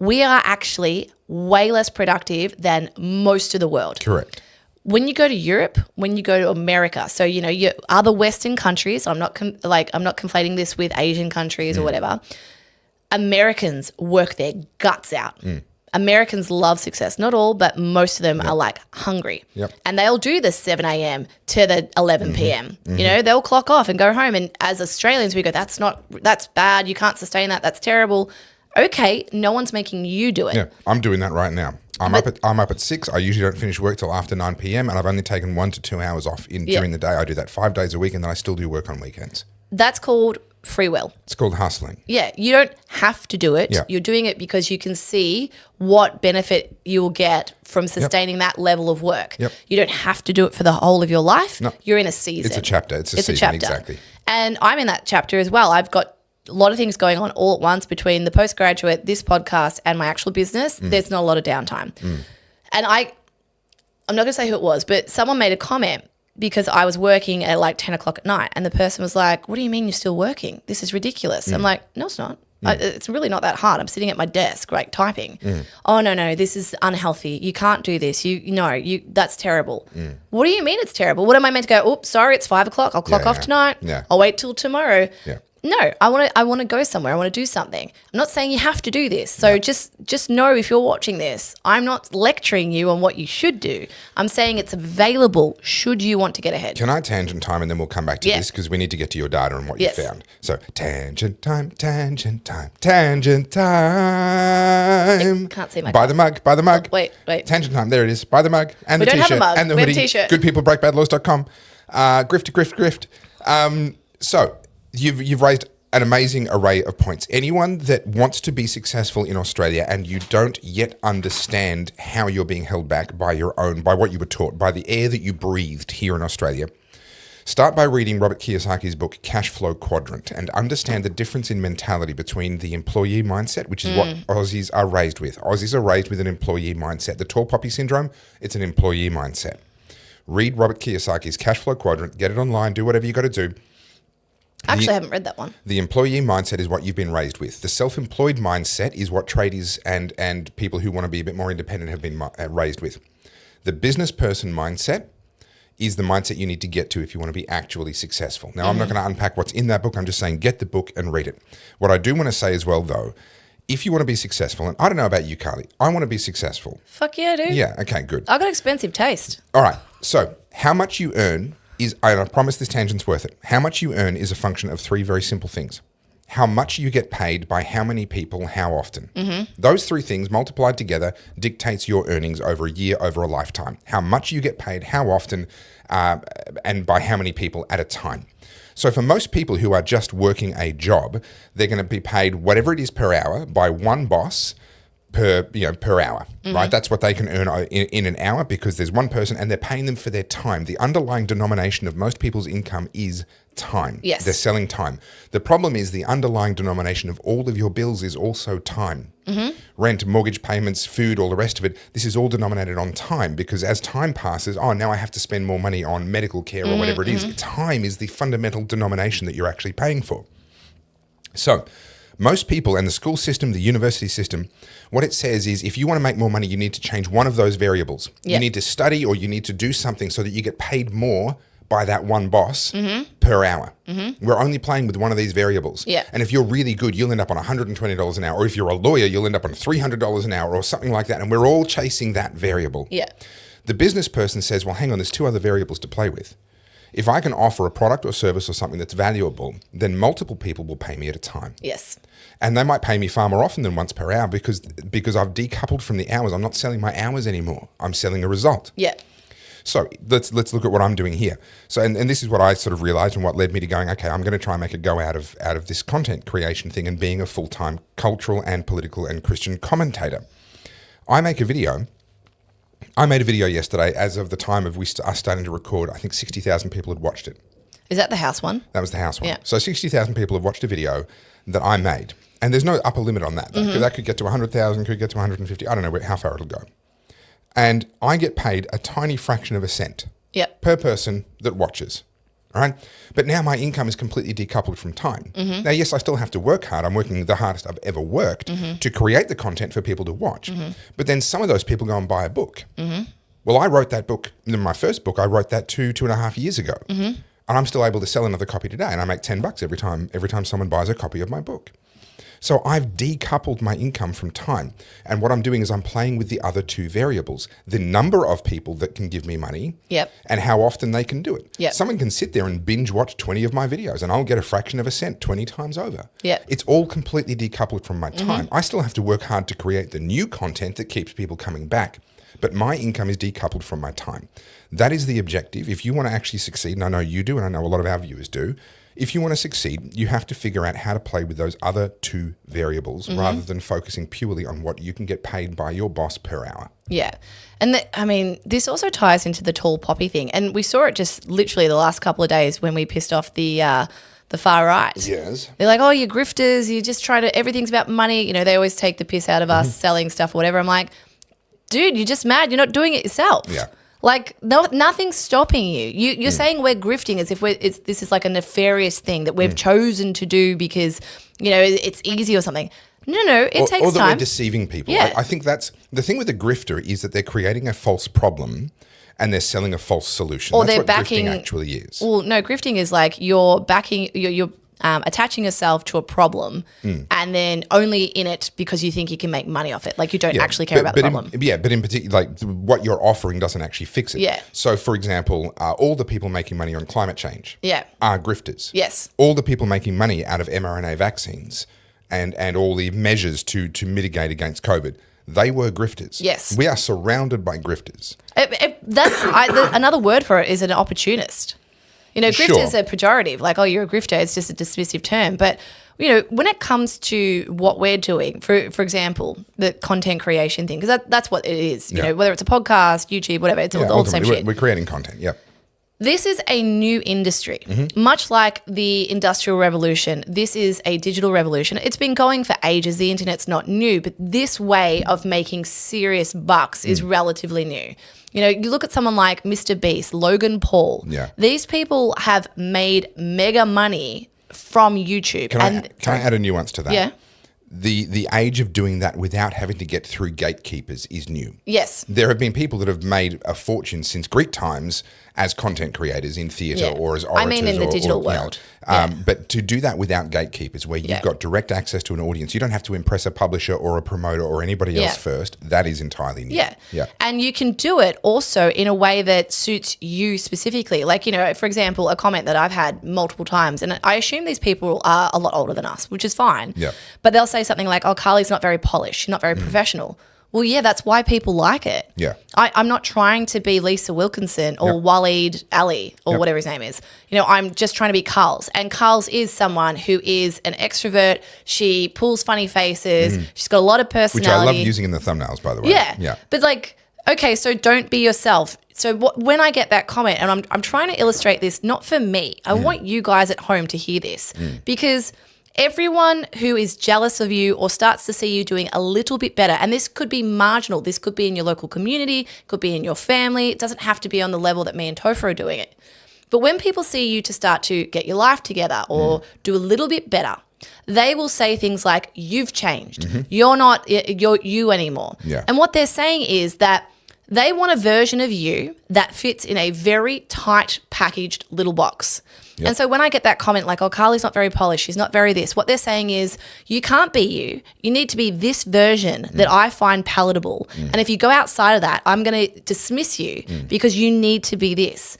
we are actually way less productive than most of the world. Correct. When you go to Europe, when you go to America, so, you know, your other Western countries, I'm not conflating this with Asian countries or whatever, Americans work their guts out. Americans love success. Not all, but most of them are like hungry. Yep. And they'll do the 7 a.m. to the 11 p.m. You know, they'll clock off and go home. And as Australians, we go, that's bad. You can't sustain that. That's terrible. Okay, no one's making you do it. Yeah, I'm doing that right now. I'm up at 6. I usually don't finish work till after 9 p.m. and I've only taken 1 to 2 hours off during the day. I do that 5 days a week and then I still do work on weekends. That's called free will. It's called hustling. Yeah, you don't have to do it. Yeah. You're doing it because you can see what benefit you will get from sustaining that level of work. Yep. You don't have to do it for the whole of your life. No. You're in a season. It's a chapter. It's a season, chapter. exactly. And I'm in that chapter as well. I've got a lot of things going on all at once between the postgraduate, this podcast, and my actual business. There's not a lot of downtime. And I'm not going to say who it was, but someone made a comment because I was working at like 10 o'clock at night and the person was like, what do you mean you're still working? This is ridiculous. I'm like, no, it's not. It's really not that hard. I'm sitting at my desk, like typing. Oh, no, this is unhealthy. You can't do this. That's terrible. What do you mean it's terrible? What am I meant to go, oops, sorry, it's 5 o'clock. I'll clock off tonight. Yeah. I'll wait till tomorrow. Yeah. No, I want to go somewhere. I want to do something. I'm not saying you have to do this. So just know if you're watching this, I'm not lecturing you on what you should do. I'm saying it's available should you want to get ahead. Can I tangent time and then we'll come back to this because we need to get to your data and what you found. So tangent time. Can't see my Buy the mug. Wait. Tangent time, there it is. Buy the mug and We the don't have a t-shirt mug. and the We have a hoodie. t-shirt. Goodpeoplebreakbadlaws.com. Grift. So you've raised an amazing array of points. Anyone that wants to be successful in Australia and you don't yet understand how you're being held back by what you were taught, by the air that you breathed here in Australia, start by reading Robert Kiyosaki's book, Cash Flow Quadrant, and understand the difference in mentality between the employee mindset, which is what Aussies are raised with. Aussies are raised with an employee mindset. The tall poppy syndrome, it's an employee mindset. Read Robert Kiyosaki's Cash Flow Quadrant, get it online, do whatever you got to do. Actually, I haven't read that one. The employee mindset is what you've been raised with. The self-employed mindset is what tradies and people who want to be a bit more independent have been raised with. The business person mindset is the mindset you need to get to if you want to be actually successful. Now, I'm not going to unpack what's in that book. I'm just saying get the book and read it. What I do want to say as well, though, if you want to be successful, and I don't know about you, Carly, I want to be successful. Fuck yeah, dude. Yeah, okay, good. I got expensive taste. All right, so how much you earn and I promise this tangent's worth it. How much you earn is a function of 3 very simple things. How much you get paid by how many people, how often. Those 3 things multiplied together dictates your earnings over a year, over a lifetime. How much you get paid, how often, and by how many people at a time. So for most people who are just working a job, they're going to be paid whatever it is per hour by one boss per hour, right? That's what they can earn in an hour because there's one person and they're paying them for their time. The underlying denomination of most people's income is time. Yes. They're selling time. The problem is the underlying denomination of all of your bills is also time. Rent, mortgage payments, food, all the rest of it. This is all denominated on time because as time passes, now I have to spend more money on medical care or whatever it is. Time is the fundamental denomination that you're actually paying for. So most people and the school system, the university system, what it says is if you want to make more money, you need to change one of those variables. You need to study or you need to do something so that you get paid more by that one boss per hour. We're only playing with one of these variables. And if you're really good, you'll end up on $120 an hour. Or if you're a lawyer, you'll end up on $300 an hour or something like that. And we're all chasing that variable. The business person says, well, hang on, there's 2 other variables to play with. If I can offer a product or service or something that's valuable, then multiple people will pay me at a time. Yes. And they might pay me far more often than once per hour because I've decoupled from the hours. I'm not selling my hours anymore. I'm selling a result. So let's look at what I'm doing here. So and this is what I sort of realized and what led me to going, okay, I'm going to try and make a go out of this content creation thing and being a full-time cultural and political and Christian commentator. I made a video yesterday. As of the time of us starting to record, I think 60,000 people had watched it. Is that the house one? That was the house one. Yeah. So 60,000 people have watched a video that I made. And there's no upper limit on that. That could get to 100,000, could get to 150. I don't know how far it'll go. And I get paid a tiny fraction of a cent per person that watches. All right. But now my income is completely decoupled from time. Now, yes, I still have to work hard. I'm working the hardest I've ever worked to create the content for people to watch. But then some of those people go and buy a book. Well, I wrote that book, my first book, I wrote that 2.5 years ago. And I'm still able to sell another copy today. And I make $10 every time someone buys a copy of my book. So I've decoupled my income from time. And what I'm doing is I'm playing with the other two variables, the number of people that can give me money and how often they can do it. Someone can sit there and binge watch 20 of my videos and I'll get a fraction of a cent 20 times over. It's all completely decoupled from my time. I still have to work hard to create the new content that keeps people coming back. But my income is decoupled from my time. That is the objective. If you want to actually succeed, and I know you do, and I know a lot of our viewers do, if you want to succeed, you have to figure out how to play with those other two variables rather than focusing purely on what you can get paid by your boss per hour. Yeah. And this also ties into the tall poppy thing. And we saw it just literally the last couple of days when we pissed off the far right. Yes. They're like, oh, you're grifters. You just try to, everything's about money. You know, they always take the piss out of us selling stuff or whatever. I'm like, dude, you're just mad. You're not doing it yourself. Yeah. Like, no, nothing's stopping you. You're saying we're grifting as if this is like a nefarious thing that we've chosen to do because, you know, it's easy or something. No, it takes time. Or that we're deceiving people. Yeah. I think that's the thing with a grifter is that they're creating a false problem and they're selling a false solution. Or that's they're what backing, grifting actually is. Well, no, grifting is like you're attaching yourself to a problem and then only in it because you think you can make money off it. Like you don't actually care about the problem. But in particular, like what you're offering doesn't actually fix it. Yeah. So, for example, all the people making money on climate change are grifters. Yes. All the people making money out of mRNA vaccines and all the measures to mitigate against COVID, they were grifters. Yes. We are surrounded by grifters. Another word for it is an opportunist. You know, grifter is a pejorative, like, oh, you're a grifter. It's just a dismissive term. But, you know, when it comes to what we're doing, for example, the content creation thing, because that's what it is, you know, whether it's a podcast, YouTube, whatever, it's all the same shit. We're creating content, This is a new industry. Much like the Industrial Revolution, this is a digital revolution. It's been going for ages. The internet's not new, but this way of making serious bucks is relatively new. You know, you look at someone like Mr. Beast, Logan Paul. Yeah. These people have made mega money from YouTube. Can I add a nuance to that? Yeah. The age of doing that without having to get through gatekeepers is new. Yes. There have been people that have made a fortune since Greek times as content creators in theatre or as orators. I mean in the digital world. But to do that without gatekeepers, where you've got direct access to an audience, you don't have to impress a publisher or a promoter or anybody else first. That is entirely new. Yeah. And you can do it also in a way that suits you specifically. Like, you know, for example, a comment that I've had multiple times, and I assume these people are a lot older than us, which is fine. Yeah. But they'll say something like, oh, Carly's not very polished. She's not very professional. Well, yeah, that's why people like it. Yeah. I'm not trying to be Lisa Wilkinson or Waleed Ali or whatever his name is. You know, I'm just trying to be Carl's. And Carl's is someone who is an extrovert. She pulls funny faces. She's got a lot of personality. Which I love using in the thumbnails, by the way. Yeah. But like, okay, so don't be yourself. So when I get that comment, and I'm trying to illustrate this, not for me. I want you guys at home to hear this because everyone who is jealous of you or starts to see you doing a little bit better, and this could be marginal, this could be in your local community, could be in your family, it doesn't have to be on the level that me and Topher are doing it. But when people see you to start to get your life together or do a little bit better, they will say things like, you've changed, you're not you anymore. Yeah. And what they're saying is that they want a version of you that fits in a very tight packaged little box. Yep. And so when I get that comment like, oh, Carly's not very polished, she's not very this, what they're saying is you can't be you. You need to be this version that I find palatable. And if you go outside of that, I'm going to dismiss you because you need to be this.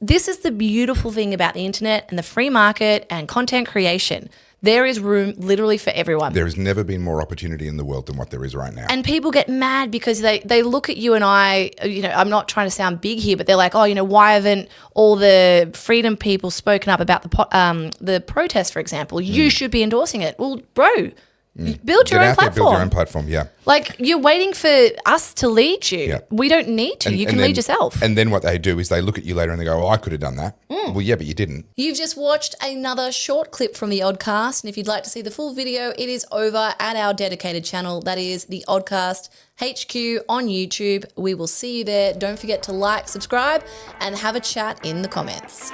This is the beautiful thing about the internet and the free market and content creation. There is room literally for everyone. There has never been more opportunity in the world than what there is right now. And people get mad because they look at you and I, you know, I'm not trying to sound big here, but they're like, oh, you know, why haven't all the freedom people spoken up about the protest, for example? You should be endorsing it. Well, bro, Build your Get own out there, platform. build your own platform. Yeah. Like, you're waiting for us to lead you. Yeah. We don't need to. You can lead yourself. And then what they do is they look at you later and they go, "Oh, I could have done that." Well, yeah, but you didn't. You've just watched another short clip from the Oddcast, and if you'd like to see the full video, it is over at our dedicated channel. That is the Oddcast HQ on YouTube. We will see you there. Don't forget to like, subscribe, and have a chat in the comments.